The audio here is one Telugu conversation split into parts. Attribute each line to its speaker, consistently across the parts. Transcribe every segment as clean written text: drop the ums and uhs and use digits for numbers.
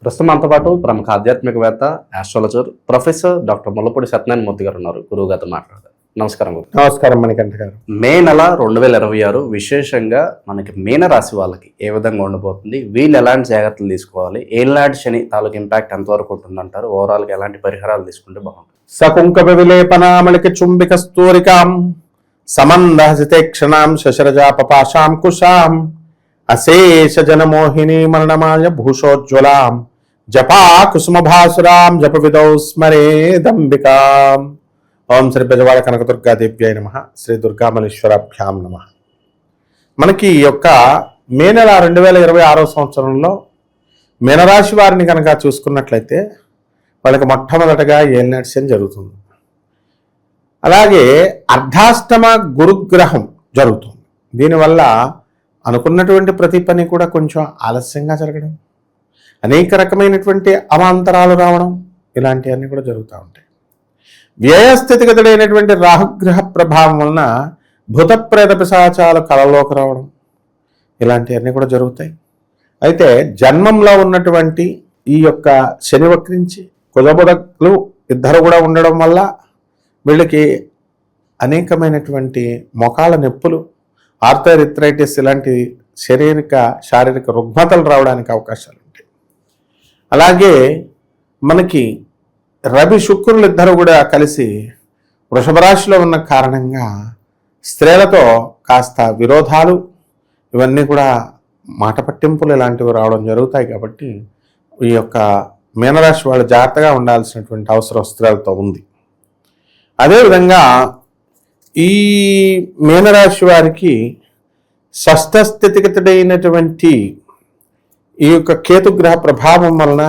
Speaker 1: ప్రస్తుతం మనతో పాటు ప్రముఖ ఆధ్యాత్మికవేత్త, astrologer, professor doctor Mullapudi Satyanarayana Murthy garu ఉన్నారు. గురువు గారితో మాట్లాడదాం. నమస్కారం.
Speaker 2: నమస్కారం మణికంఠ గారు.
Speaker 1: మే నెల 2026 విశేషంగా మనకి మీన రాశి వాళ్ళకి ఏ విధంగా ఉండబోతుంది, వీళ్ళు ఎలాంటి జాగ్రత్తలు తీసుకోవాలి, ఏళ్ళనాటి శని తాలూకు ఇంపాక్ట్ ఎంతవరకు ఉంటుందంటారు, ఓవరాల్గా ఎలాంటి పరిహారాలు తీసుకుంటే బాగుంటుంది?
Speaker 2: సకుంకప విలేపనామళిక చుంబిక స్తూరికాం సమందహసితే క్షణాం శశరజాపపాశాం కుశాం అశేష జనమోహిని మరణమాయ భూషోజ్వలాం జపా కుసుమభాసురాం జప విదౌ స్మరేదంబికాం. ఓం శ్రీ బెజవాడ కనకదుర్గాదేవ్యై నమః. శ్రీ దుర్గామలేశ్వరాభ్యాం నమః. మనకి ఈ యొక్క మే నెల 2026 సంవత్సరంలో మీనరాశి వారిని కనుక చూసుకున్నట్లయితే వాళ్ళకి మొట్టమొదటగా ఏలినాటి శని జరుగుతుంది. అలాగే అర్ధాష్టమ గురుగ్రహం జరుగుతుంది. దీనివల్ల అనుకున్నటువంటి ప్రతి పని కూడా కొంచెం ఆలస్యంగా జరగడం, అనేక రకమైనటువంటి అవాంతరాలు రావడం, ఇలాంటివన్నీ కూడా జరుగుతూ ఉంటాయి. వ్యయస్థితిగతుడైనటువంటి రాహుగ్రహ ప్రభావం వలన భూతప్రేత పిశాచాలు కళలోకి రావడం, ఇలాంటివన్నీ కూడా జరుగుతాయి. అయితే జన్మంలో ఉన్నటువంటి ఈ యొక్క శని వక్రించి కుజబుధలు ఇద్దరు కూడా ఉండడం వల్ల వీళ్ళకి అనేకమైనటువంటి మోకాళ్ళ నొప్పులు, ఆర్థరైటిస్ ఇలాంటి శారీరక రుగ్మతలు రావడానికి అవకాశాలు ఉంటాయి. అలాగే మనకి రవి శుక్రులు ఇద్దరు కూడా కలిసి వృషభ రాశిలో ఉన్న కారణంగా స్త్రీలతో కాస్త విరోధాలు, ఇవన్నీ కూడా మాట పట్టింపులు ఇలాంటివి రావడం జరుగుతాయి. కాబట్టి ఈ యొక్క మీనరాశి వాళ్ళు జాగ్రత్తగా ఉండాల్సినటువంటి అవసరం స్త్రీలతో ఉంది. అదేవిధంగా ఈ మీనరాశి వారికి షష్ఠ స్థితిగతుడైనటువంటి ఈ యొక్క కేతుగ్రహ ప్రభావం వలన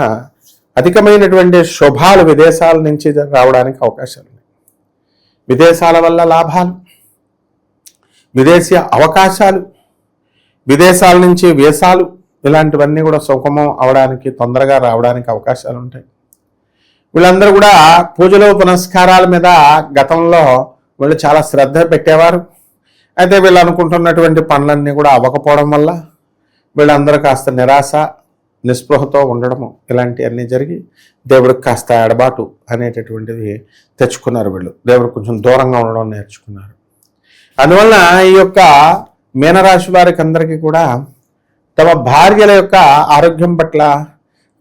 Speaker 2: అధికమైనటువంటి శుభాలు విదేశాల నుంచి రావడానికి అవకాశాలు ఉన్నాయి. విదేశాల వల్ల లాభాలు, విదేశీ అవకాశాలు, విదేశాల నుంచి వీసాలు, ఇలాంటివన్నీ కూడా సుఖమం అవడానికి, తొందరగా రావడానికి అవకాశాలు ఉంటాయి. వీళ్ళందరూ కూడా పూజలు పునస్కారాల మీద గతంలో వీళ్ళు చాలా శ్రద్ధ పెట్టేవారు. అయితే వీళ్ళు అనుకుంటున్నటువంటి పనులన్నీ కూడా అవ్వకపోవడం వల్ల వీళ్ళందరూ కాస్త నిరాశ, నిస్పృహతో ఉండడము, ఇలాంటివన్నీ జరిగి దేవుడికి కాస్త ఎడబాటు అనేటటువంటిది తెచ్చుకున్నారు. వీళ్ళు దేవుడికి కొంచెం దూరంగా ఉండడం నేర్చుకున్నారు. అందువలన ఈ యొక్క మీనరాశి వారికి అందరికీ కూడా తమ భార్యల యొక్క ఆరోగ్యం పట్ల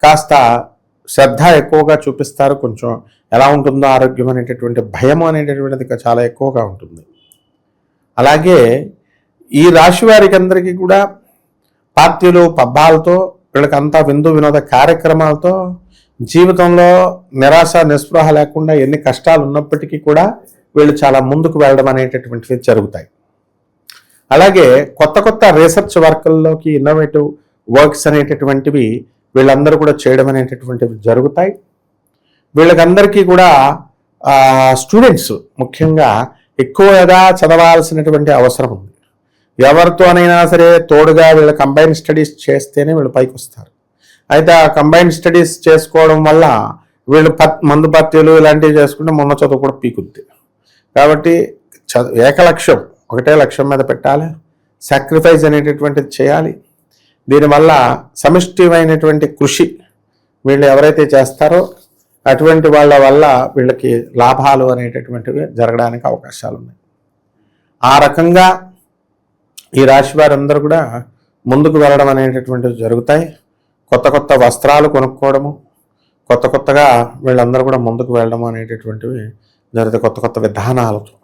Speaker 2: కాస్త శ్రద్ధ ఎక్కువగా చూపిస్తారు. కొంచెం ఎలా ఉంటుందో ఆరోగ్యం అనేటటువంటి భయం అనేటటువంటిది చాలా ఎక్కువగా ఉంటుంది. అలాగే ఈ రాశి వారికి అందరికీ కూడా పార్టీలు పబ్బాలతో, వీళ్ళకంతా విందు వినోద కార్యక్రమాలతో జీవితంలో నిరాశ నిస్పృహ లేకుండా ఎన్ని కష్టాలు ఉన్నప్పటికీ కూడా వీళ్ళు చాలా ముందుకు వెళ్ళడం అనేటటువంటివి జరుగుతాయి. అలాగే కొత్త కొత్త రీసెర్చ్ వర్కుల్లోకి, ఇన్నోవేటివ్ వర్క్స్ అనేటటువంటివి వీళ్ళందరూ కూడా చేయడం అనేటటువంటివి జరుగుతాయి. వీళ్ళకందరికీ కూడా స్టూడెంట్స్ ముఖ్యంగా ఎక్కువగా చదవాల్సినటువంటి అవసరం ఉంది. ఎవరితోనైనా సరే తోడుగా వీళ్ళు కంబైన్ స్టడీస్ చేస్తేనే వీళ్ళు పైకి వస్తారు. అయితే ఆ కంబైన్ స్టడీస్ చేసుకోవడం వల్ల వీళ్ళు మందు పార్టీలు ఇలాంటివి చేసుకుంటే మొన్న చదువు కూడా పీకుద్ది. కాబట్టి ఏకలక్ష్యం, ఒకటే లక్ష్యం మీద పెట్టాలి. సాక్రిఫైస్ అనేటటువంటిది చేయాలి. దీనివల్ల సమిష్టిమైనటువంటి కృషి వీళ్ళు ఎవరైతే చేస్తారో అటువంటి వాళ్ళ వల్ల వీళ్ళకి లాభాలు అనేటటువంటివి జరగడానికి అవకాశాలు ఉన్నాయి. ఆ రకంగా ఈ రాశి వారందరూ కూడా ముందుకు వెళ్ళడం అనేటటువంటివి జరుగుతాయి. కొత్త కొత్త వస్త్రాలు కొనుక్కోవడము, కొత్త కొత్తగా వీళ్ళందరూ కూడా ముందుకు వెళ్ళడం అనేటటువంటివి జరుగుతాయి. కొత్త కొత్త విధానాలతో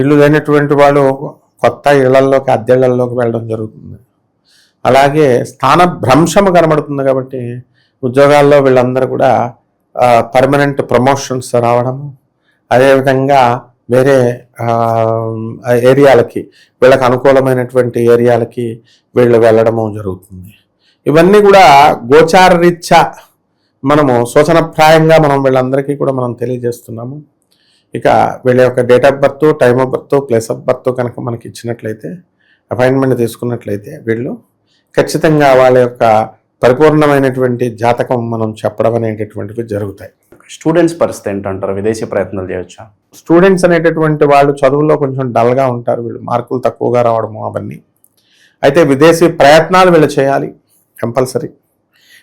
Speaker 2: ఇళ్ళు లేనటువంటి వాళ్ళు కొత్త ఇళ్లలోకి, అద్దెళ్లలోకి వెళ్ళడం జరుగుతుంది. అలాగే స్థాన భ్రంశము కనబడుతుంది. కాబట్టి ఉద్యోగాల్లో వీళ్ళందరూ కూడా పర్మనెంట్ ప్రమోషన్స్ రావడము, అదేవిధంగా వేరే ఏరియాలకి, వీళ్ళకి అనుకూలమైనటువంటి ఏరియాలకి వీళ్ళు వెళ్ళడము జరుగుతుంది. ఇవన్నీ కూడా గోచార రీత్యా మనము సూచనప్రాయంగా వీళ్ళందరికీ కూడా మనం తెలియజేస్తున్నాము. ఇక వీళ్ళ యొక్క date of birth, time of birth, place of birth కనుక మనకి ఇచ్చినట్లయితే, అపాయింట్మెంట్ తీసుకున్నట్లయితే వీళ్ళు ఖచ్చితంగా వాళ్ళ యొక్క పరిపూర్ణమైనటువంటి జాతకం మనం చెప్పడం అనేటటువంటివి జరుగుతాయి.
Speaker 1: స్టూడెంట్స్ పరిస్థితి ఏంటంటారు? విదేశీ ప్రయత్నాలు చేయొచ్చా?
Speaker 2: స్టూడెంట్స్ అనేటటువంటి వాళ్ళు చదువుల్లో కొంచెం డల్గా ఉంటారు. వీళ్ళు మార్కులు తక్కువగా రావడము అవన్నీ. అయితే విదేశీ ప్రయత్నాలు వీళ్ళు చేయాలి కంపల్సరీ.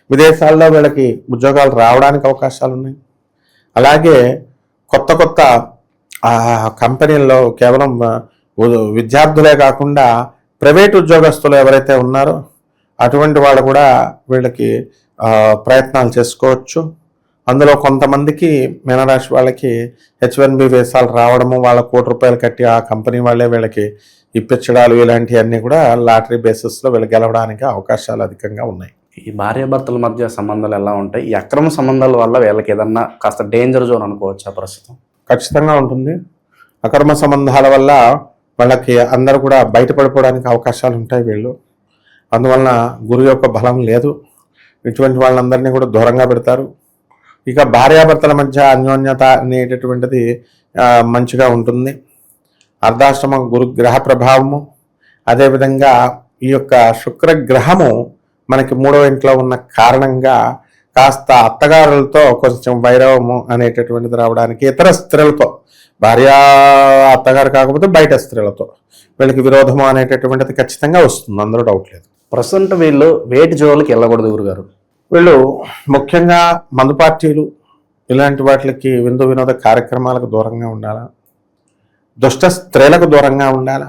Speaker 2: విదేశాల్లో వీళ్ళకి ఉద్యోగాలు రావడానికి అవకాశాలు ఉన్నాయి. అలాగే కొత్త కొత్త కంపెనీల్లో కేవలం విద్యార్థులే కాకుండా ప్రైవేట్ ఉద్యోగస్తులు ఎవరైతే ఉన్నారో అటువంటి వాళ్ళు కూడా వీళ్ళకి ప్రయత్నాలు చేసుకోవచ్చు. అందులో కొంతమందికి మీనరాశి వాళ్ళకి H1B వీసాలు రావడము, వాళ్ళ ₹1,00,00,000 కట్టి ఆ కంపెనీ వాళ్ళే వీళ్ళకి ఇప్పించడాలు ఇలాంటివన్నీ కూడా లాటరీ బేసిస్లో వీళ్ళు గెలవడానికి అవకాశాలు అధికంగా ఉన్నాయి.
Speaker 1: ఈ భార్యాభర్తల మధ్య సంబంధాలు ఎలా ఉంటాయి? ఈ అక్రమ సంబంధాల వల్ల వీళ్ళకి ఏదన్నా కాస్త డేంజర్ జోన్ అనుకోవచ్చా ప్రస్తుతం?
Speaker 2: ఖచ్చితంగా ఉంటుంది. అక్రమ సంబంధాల వల్ల వాళ్ళకి అందరూ కూడా బయటపడిపోవడానికి అవకాశాలు ఉంటాయి వీళ్ళు. అందువలన గురువు యొక్క బలం లేదు, ఇటువంటి వాళ్ళందరినీ కూడా దూరంగా పెడతారు. ఇక భార్యాభర్తల మధ్య అన్యోన్యత అనేటటువంటిది మంచిగా ఉంటుంది. అర్ధాష్టమ గురుగ్రహ ప్రభావము, అదేవిధంగా ఈ యొక్క శుక్రగ్రహము మనకి 3వ ఇంట్లో ఉన్న కారణంగా కాస్త అత్తగారులతో కొంచెం వైరవము అనేటటువంటిది రావడానికి, ఇతర స్త్రీలతో, భార్య అత్తగారు కాకపోతే బయట స్త్రీలతో వీళ్ళకి విరోధము అనేటటువంటిది ఖచ్చితంగా వస్తుంది, అందులో డౌట్ లేదు.
Speaker 1: ప్రజెంట్ వీళ్ళు వేటి జోలికి వెళ్ళకూడదు గురుగారు?
Speaker 2: వీళ్ళు ముఖ్యంగా మందు పార్టీలు ఇలాంటి వాటికి, విందు వినోద కార్యక్రమాలకు దూరంగా ఉండాలా, దుష్ట స్త్రీలకు దూరంగా ఉండాలా.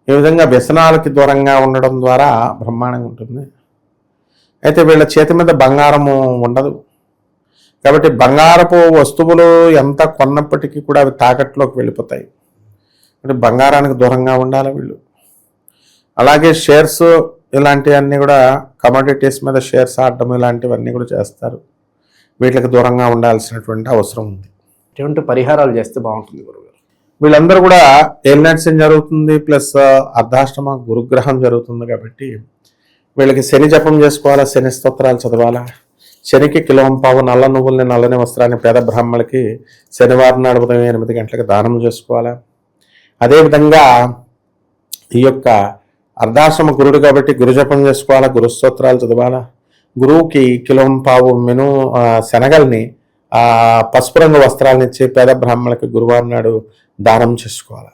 Speaker 2: ఈ విధంగా వ్యసనాలకి దూరంగా ఉండడం ద్వారా బ్రహ్మాండంగా ఉంటుంది. అయితే వీళ్ళ చేతి మీద బంగారము ఉండదు కాబట్టి బంగారపు వస్తువులు ఎంత కొన్నప్పటికీ కూడా అవి తాకట్లోకి వెళ్ళిపోతాయి. అంటే బంగారానికి దూరంగా ఉండాలి వీళ్ళు. అలాగే షేర్స్ ఇలాంటివన్నీ కూడా, కమోడిటీస్ మీద షేర్స్ ఆడడం ఇలాంటివన్నీ కూడా చేస్తారు. వీటికి దూరంగా ఉండాల్సినటువంటి అవసరం ఉంది.
Speaker 1: ఎటువంటి పరిహారాలు చేస్తే బాగుంటుంది గురుగారు?
Speaker 2: వీళ్ళందరూ కూడా ఏలినాటి జరుగుతుంది, ప్లస్ అర్ధాష్టమ గురుగ్రహం జరుగుతుంది కాబట్టి వీళ్ళకి శని జపం చేసుకోవాలా, శని స్తోత్రాలు చదవాలా. శనికి కిలోంపావు నల్ల నువ్వుల్ని, నల్లని వస్త్రాన్ని పేద బ్రాహ్మణులకి శనివారం నాడు ఉదయం 8 గంటలకు దానం చేసుకోవాలా. అదేవిధంగా ఈ యొక్క అర్ధాశ్రమ గురుడు కాబట్టి గురు జపం చేసుకోవాలా, గురు స్తోత్రాలు చదవాలా. గురువుకి కిలోంపావు శనగల్ని పసుపు రంగు వస్త్రాలను ఇచ్చి పేద బ్రాహ్మణులకి గురువారం నాడు దానం చేసుకోవాలి.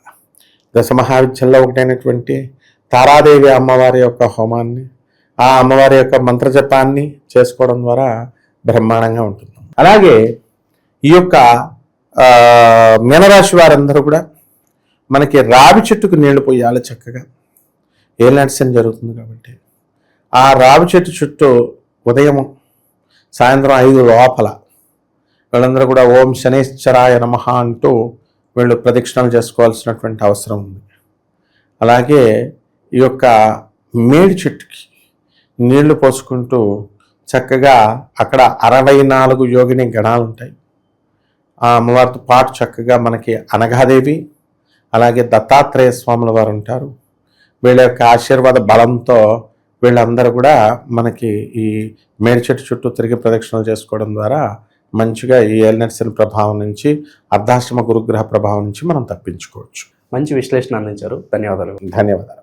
Speaker 2: దశమహావిద్యల్లో ఒకటైనటువంటి తారాదేవి అమ్మవారి యొక్క హోమాన్ని, ఆ అమ్మవారి యొక్క మంత్రజపాన్ని చేసుకోవడం ద్వారా బ్రహ్మాండంగా ఉంటుంది. అలాగే ఈ యొక్క మీనరాశి వారందరూ కూడా మనకి రావి చెట్టుకు నీళ్లు పోయాలి చక్కగా. ఏలినాటి శని జరుగుతుంది కాబట్టి ఆ రావి చెట్టు చుట్టూ ఉదయం సాయంత్రం 5 లోపల వీళ్ళందరూ కూడా ఓం శనైశ్చరాయ నమః అంటూ వీళ్ళు ప్రదక్షిణలు చేసుకోవాల్సినటువంటి అవసరం ఉంది. అలాగే ఈ యొక్క మేడి చెట్టుకి నీళ్లు పోసుకుంటూ చక్కగా అక్కడ 64 యోగిని గణాలు ఉంటాయి. ఆ అమ్మవారితో పాటు చక్కగా మనకి అనఘాదేవి, అలాగే దత్తాత్రేయ స్వాముల వారు ఉంటారు. వీళ్ళ యొక్క ఆశీర్వాద బలంతో వీళ్ళందరూ కూడా మనకి ఈ మేడి చెట్టు చుట్టూ తిరిగి ప్రదక్షిణలు చేసుకోవడం ద్వారా మంచిగా ఈ ఏలినాటి శని ప్రభావం నుంచి, అర్ధాశ్రమ గురుగ్రహ ప్రభావం నుంచి మనం తప్పించుకోవచ్చు.
Speaker 1: మంచి విశ్లేషణ అందించారు. ధన్యవాదాలు.
Speaker 2: ధన్యవాదాలు.